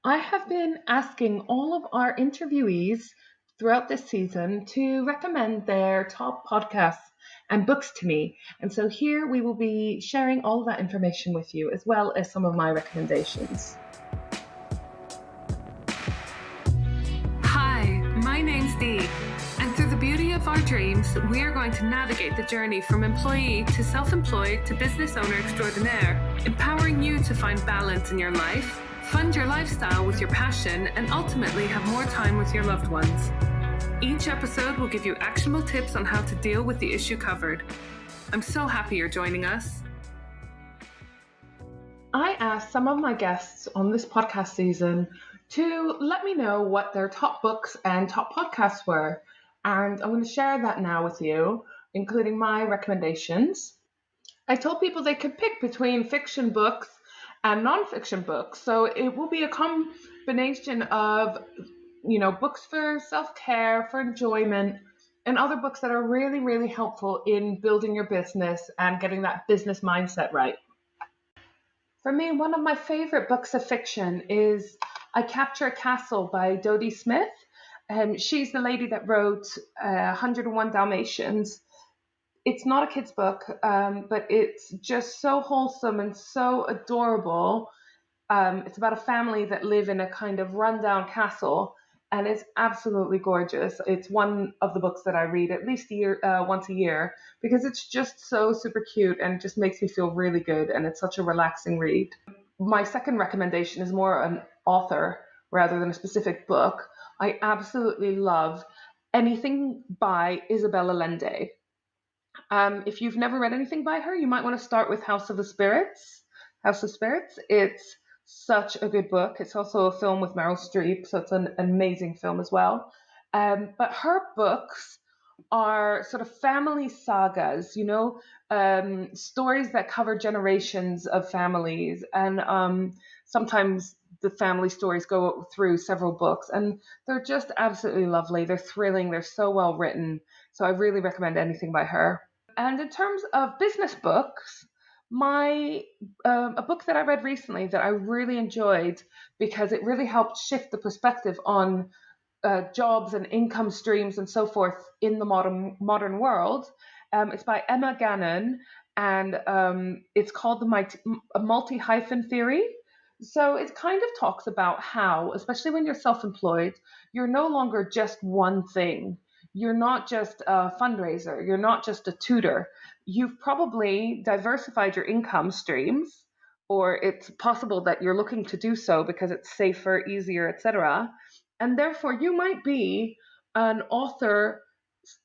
I have been asking all of our interviewees throughout this season to recommend their top podcasts and books to me. And so here we will be sharing all of that information with you, as well as some of my recommendations. Hi, my name's Dee, and through the beauty of our dreams, we are going to navigate the journey from employee to self-employed to business owner extraordinaire, empowering you to find balance in your life, fund your lifestyle with your passion, and ultimately have more time with your loved ones. Each episode will give you actionable tips on how to deal with the issue covered. I'm so happy you're joining us. I asked some of my guests on this podcast season to let me know what their top books and top podcasts were. And I'm going to share that now with you, including my recommendations. I told people they could pick between fiction books and non-fiction books. So it will be a combination of, books for self-care, for enjoyment, and other books that are really, really helpful in building your business and getting that business mindset right. For me, one of my favorite books of fiction is I Capture a Castle by Dodie Smith. She's the lady that wrote 101 Dalmatians. It's not a kid's book, but it's just so wholesome and so adorable. It's about a family that live in a kind of rundown castle, and it's absolutely gorgeous. It's one of the books that I read at least once a year, because it's just so super cute and just makes me feel really good, and it's such a relaxing read. My second recommendation is more an author rather than a specific book. I absolutely love anything by Isabel Allende. If you've never read anything by her, you might want to start with House of Spirits. House of Spirits. It's such a good book. It's also a film with Meryl Streep, so it's an amazing film as well. But her books are sort of family sagas, stories that cover generations of families. And sometimes the family stories go through several books, and they're just absolutely lovely. They're thrilling. They're so well written. So I really recommend anything by her. And in terms of business books, a book that I read recently that I really enjoyed because it really helped shift the perspective on jobs and income streams and so forth in the modern world. It's by Emma Gannon, and it's called the multi-hyphen theory. So it kind of talks about how, especially when you're self-employed, you're no longer just one thing. You're not just a fundraiser. You're not just a tutor. You've probably diversified your income streams, or it's possible that you're looking to do so because it's safer, easier, etc. And therefore, you might be an author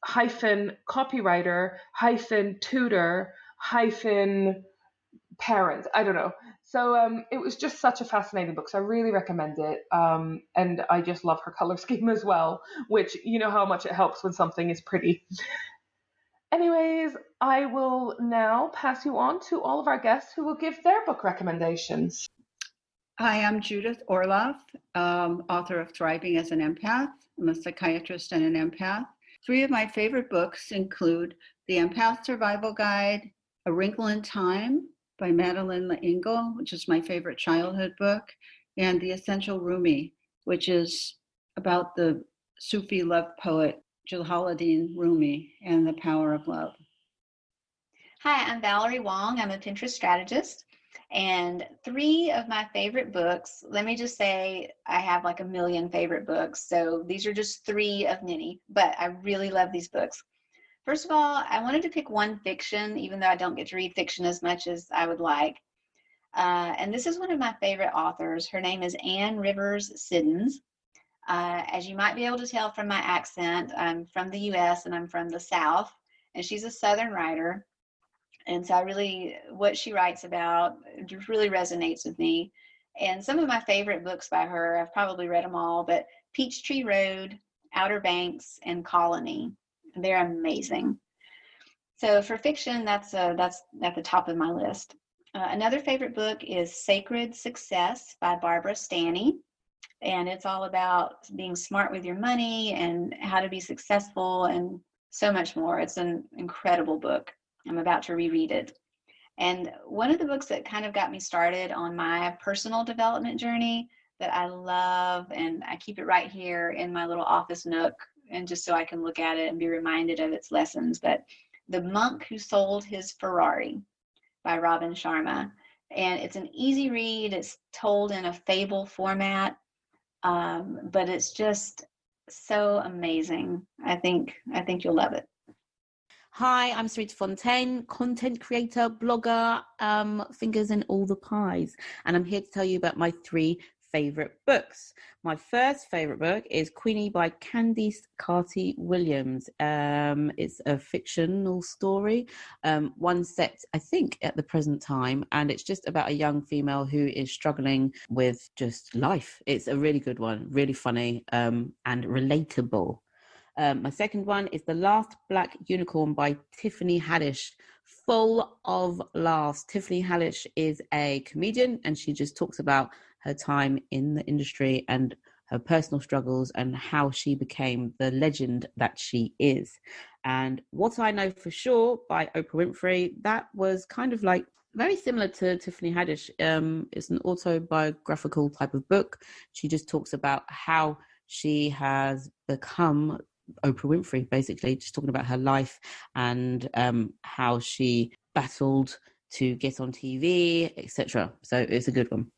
hyphen copywriter hyphen tutor hyphen parent. I don't know. So it was just such a fascinating book. So I really recommend it. And I just love her color scheme as well, which you know how much it helps when something is pretty. Anyways, I will now pass you on to all of our guests who will give their book recommendations. Hi, I'm Judith Orloff, author of Thriving as an Empath. I'm a psychiatrist and an empath. Three of my favorite books include The Empath Survival Guide, A Wrinkle in Time by Madeleine L'Engle, which is my favorite childhood book, and The Essential Rumi, which is about the Sufi love poet Jalaluddin Rumi and the power of love. Hi, I'm Valerie Wong. I'm a Pinterest strategist. And three of my favorite books, let me just say I have like a million favorite books. So these are just three of many, but I really love these books. First of all, I wanted to pick one fiction, even though I don't get to read fiction as much as I would like. And this is one of my favorite authors. Her name is Anne Rivers Siddons. As you might be able to tell from my accent, I'm from the US and I'm from the South, and she's a Southern writer. And so what she writes about just really resonates with me. And some of my favorite books by her, I've probably read them all, but Peachtree Road, Outer Banks, and Colony. They're amazing. So for fiction, that's at the top of my list. Another favorite book is Sacred Success by Barbara Stanny. And it's all about being smart with your money and how to be successful and so much more. It's an incredible book. I'm about to reread it. And one of the books that kind of got me started on my personal development journey that I love, and I keep it right here in my little office nook, and just so I can look at it and be reminded of its lessons. But The Monk Who Sold His Ferrari by Robin Sharma. And it's an easy read. It's told in a fable format, but it's just so amazing. I think you'll love it. Hi, I'm Sarita Fontaine, content creator, blogger, fingers in all the pies. And I'm here to tell you about my 3 favorite books. My first favorite book is Queenie by Candice Carty-Williams. It's a fictional story, one set, I think, at the present time, and it's just about a young female who is struggling with just life. It's a really good one, really funny, and relatable. My second one is The Last Black Unicorn by Tiffany Haddish. Full of laughs. Tiffany Haddish is a comedian, and she just talks about her time in the industry and her personal struggles and how she became the legend that she is. And What I Know for Sure by Oprah Winfrey, that was kind of like very similar to Tiffany Haddish. It's an autobiographical type of book. She just talks about how she has become Oprah Winfrey, basically, just talking about her life and how she battled to get on TV, etc. So it's a good one.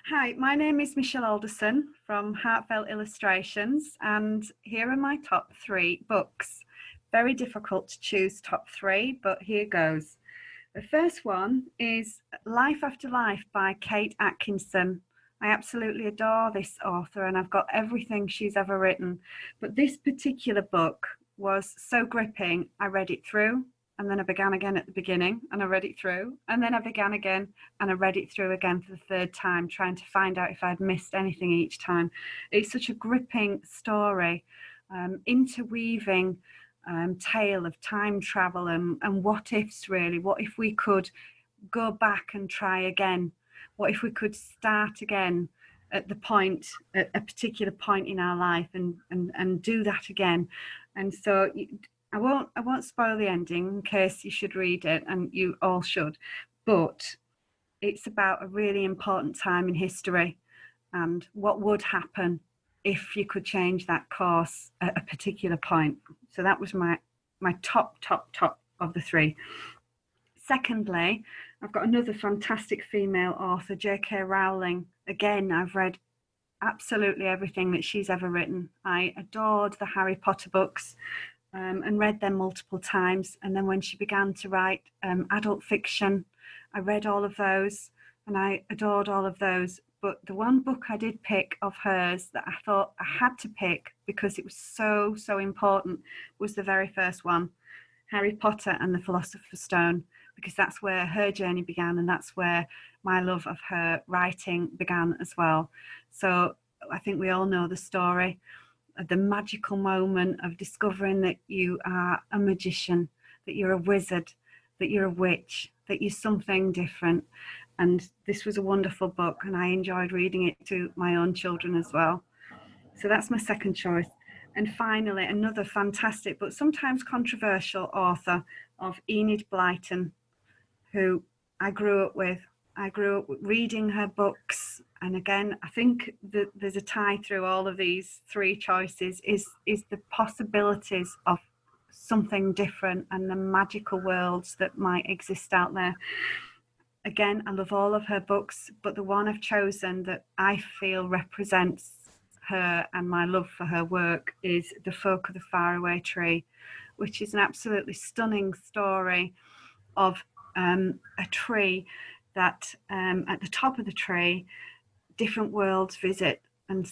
Hi, my name is Michelle Alderson from Heartfelt Illustrations, and here are my top 3 books. Very difficult to choose top 3, but here goes. The first one is Life After Life by Kate Atkinson. I absolutely adore this author, and I've got everything she's ever written. But this particular book was so gripping, I read it through, and then I began again at the beginning, and I read it through, and then I began again, and I read it through again for the 3rd time, trying to find out if I'd missed anything each time. It's such a gripping story, interweaving tale of time travel and what ifs, really. What if we could go back and try again? What if we could start again at a particular point in our life and do that again? And so I won't spoil the ending in case you should read it, and you all should, but it's about a really important time in history and what would happen if you could change that course at a particular point. So that was my top of the 3. Secondly, I've got another fantastic female author, J.K. Rowling. Again, I've read absolutely everything that she's ever written. I adored the Harry Potter books and read them multiple times. And then when she began to write adult fiction, I read all of those and I adored all of those. But the one book I did pick of hers that I thought I had to pick because it was so important was the very first one, Harry Potter and the Philosopher's Stone, because that's where her journey began, and that's where my love of her writing began as well. So I think we all know the story, the magical moment of discovering that you are a magician, that you're a wizard, that you're a witch, that you're something different. And this was a wonderful book, and I enjoyed reading it to my own children as well. So that's my second choice. And finally, another fantastic but sometimes controversial author of Enid Blyton, who I grew up with. I grew up reading her books. And again, I think that there's a tie through all of these 3 choices is the possibilities of something different and the magical worlds that might exist out there. Again, I love all of her books, but the one I've chosen that I feel represents her and my love for her work is The Folk of the Faraway Tree, which is an absolutely stunning story of a tree that at the top of the tree, different worlds visit. And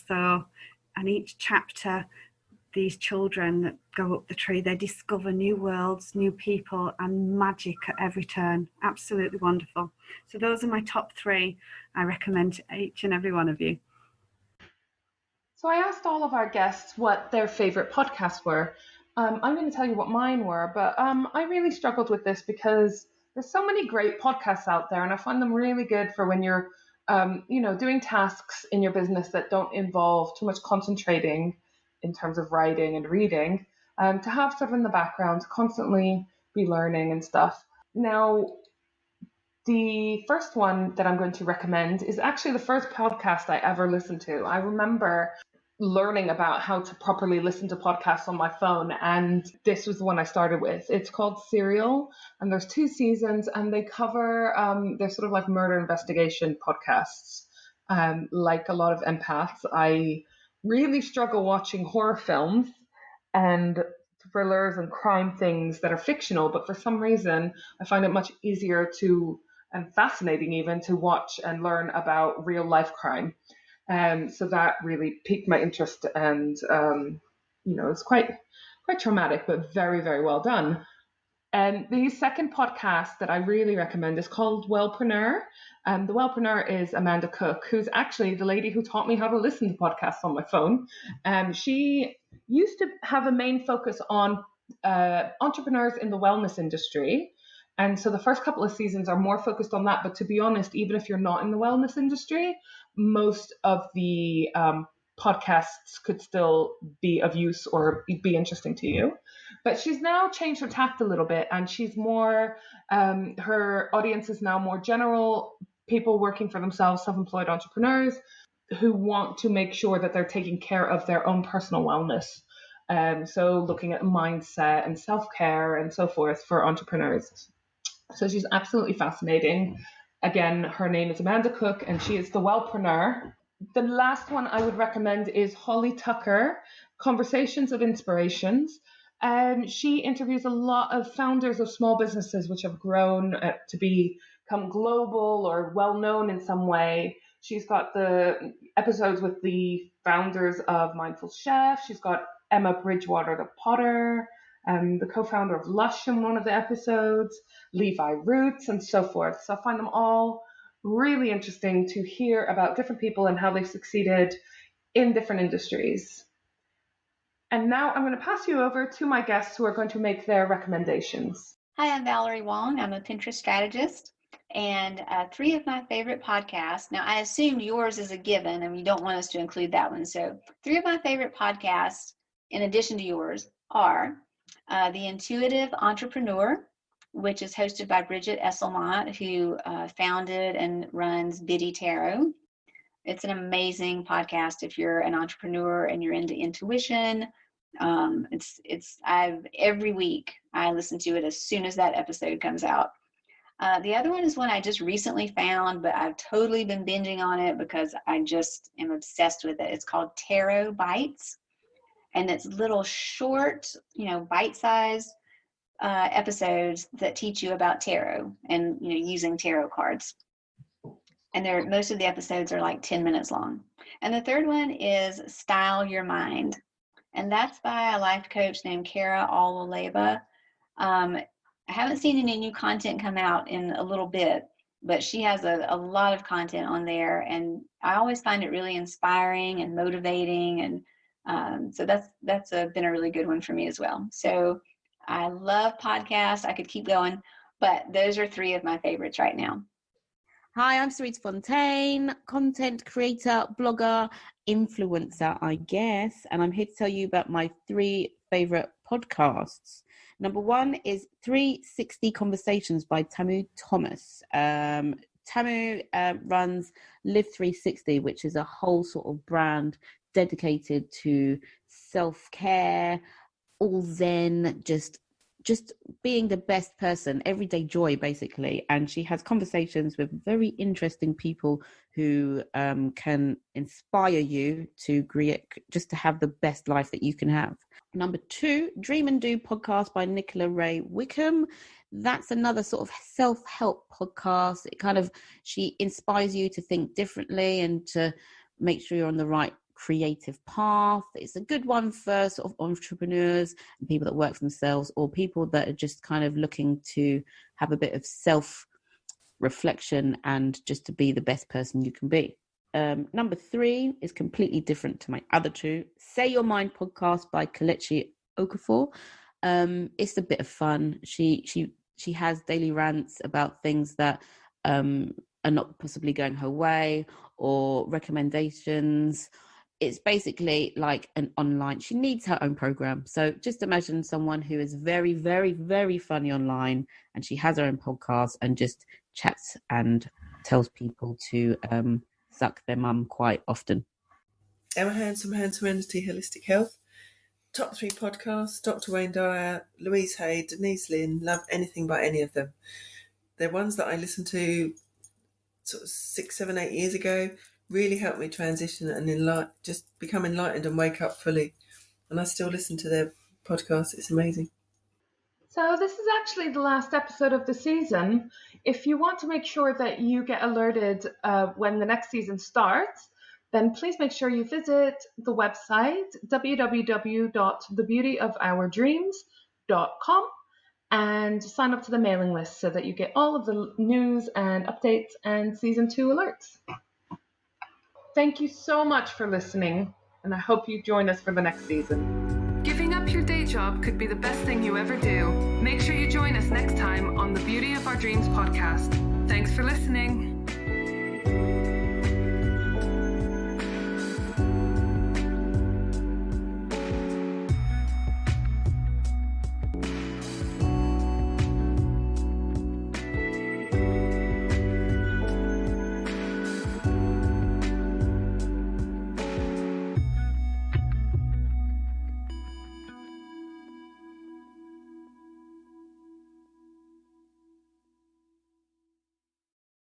each chapter, these children that go up the tree, they discover new worlds, new people, and magic at every turn. Absolutely wonderful. So those are my top 3. I recommend to each and every one of you. So I asked all of our guests what their favorite podcasts were. I'm going to tell you what mine were, but I really struggled with this because there's so many great podcasts out there, and I find them really good for when you're, doing tasks in your business that don't involve too much concentrating in terms of writing and reading, to have stuff in the background, to constantly be learning and stuff. Now, The first one that I'm going to recommend is actually the first podcast I ever listened to. I remember learning about how to properly listen to podcasts on my phone, and this was the one I started with. It's called Serial, and there's 2 seasons, and they cover they're sort of like murder investigation podcasts. Like a lot of empaths, I really struggle watching horror films and thrillers and crime things that are fictional, but for some reason I find it much easier to, and fascinating even, to watch and learn about real life crime. So that really piqued my interest, and it's quite traumatic, but very, very well done. And the second podcast that I really recommend is called Wellpreneur. The Wellpreneur is Amanda Cook, who's actually the lady who taught me how to listen to podcasts on my phone. She used to have a main focus on entrepreneurs in the wellness industry. And so the first couple of seasons are more focused on that. But to be honest, even if you're not in the wellness industry, most of the podcasts could still be of use or be interesting to you. But she's now changed her tact a little bit, and she's more, her audience is now more general people working for themselves, self-employed entrepreneurs who want to make sure that they're taking care of their own personal wellness. So looking at mindset and self-care and so forth for entrepreneurs. So she's absolutely fascinating. Again, her name is Amanda Cook, and she is the Wellpreneur. The last one I would recommend is Holly Tucker, Conversations of Inspirations. She interviews a lot of founders of small businesses which have grown to become global or well-known in some way. She's got the episodes with the founders of Mindful Chef. She's got Emma Bridgewater, the potter, the co-founder of Lush in one of the episodes, Levi Roots, and so forth. So I find them all really interesting to hear about different people and how they've succeeded in different industries. And now I'm going to pass you over to my guests who are going to make their recommendations. Hi, I'm Valerie Wong. I'm a Pinterest strategist, and 3 of my favorite podcasts. Now, I assume yours is a given, and you don't want us to include that one. So 3 of my favorite podcasts, in addition to yours, are The Intuitive Entrepreneur, which is hosted by Bridget Esselmont, who founded and runs Biddy Tarot. It's an amazing podcast if you're an entrepreneur and you're into intuition. Every week I listen to it as soon as that episode comes out. The other one is one I just recently found, but I've totally been binging on it because I just am obsessed with it. It's called Tarot Bites, and it's little short, bite-sized episodes that teach you about tarot and using tarot cards. And most of the episodes are like 10 minutes long. And the third one is Style Your Mind, and that's by a life coach named Kara Aloleba. I haven't seen any new content come out in a little bit, but she has a lot of content on there, and I always find it really inspiring and motivating, and so that's been a really good one for me as well. So I love podcasts. I could keep going, but those are 3 of my favorites right now. Hi, I'm Sarita Fontaine, content creator, blogger, influencer, I guess, and I'm here to tell you about my 3 favorite podcasts. Number 1 is 360 Conversations by Tamu Thomas. Tamu runs Live 360, which is a whole sort of brand dedicated to self-care, all zen, just being the best person, everyday joy, basically. And she has conversations with very interesting people who can inspire you to just to have the best life that you can have. Number 2, Dream and Do podcast by Nicola Ray Wickham. That's another sort of self-help podcast. She inspires you to think differently and to make sure you're on the right creative path. It's a good one for sort of entrepreneurs and people that work for themselves, or people that are just kind of looking to have a bit of self-reflection and just to be the best person you can be. Number 3 is completely different to my other 2. Say Your Mind podcast by Kelechi Okafor. It's a bit of fun. She has daily rants about things that are not possibly going her way, or recommendations. It's basically like an online, she needs her own program. So just imagine someone who is very, very, very funny online, and she has her own podcast and just chats and tells people to suck their mum quite often. Emma Handsome, Hand Serenity Holistic Health. Top 3 podcasts, Dr. Wayne Dyer, Louise Hay, Denise Lynn. Love anything by any of them. They're ones that I listened to sort of 6, 7, 8 years ago. Really helped me transition and just become enlightened and wake up fully. And I still listen to their podcast. It's amazing. So this is actually the last episode of the season. If you want to make sure that you get alerted when the next season starts, then please make sure you visit the website www.thebeautyofourdreams.com and sign up to the mailing list so that you get all of the news and updates and season 2 alerts. Thank you so much for listening, and I hope you join us for the next season. Giving up your day job could be the best thing you ever do. Make sure you join us next time on the Beauty of Our Dreams podcast. Thanks for listening.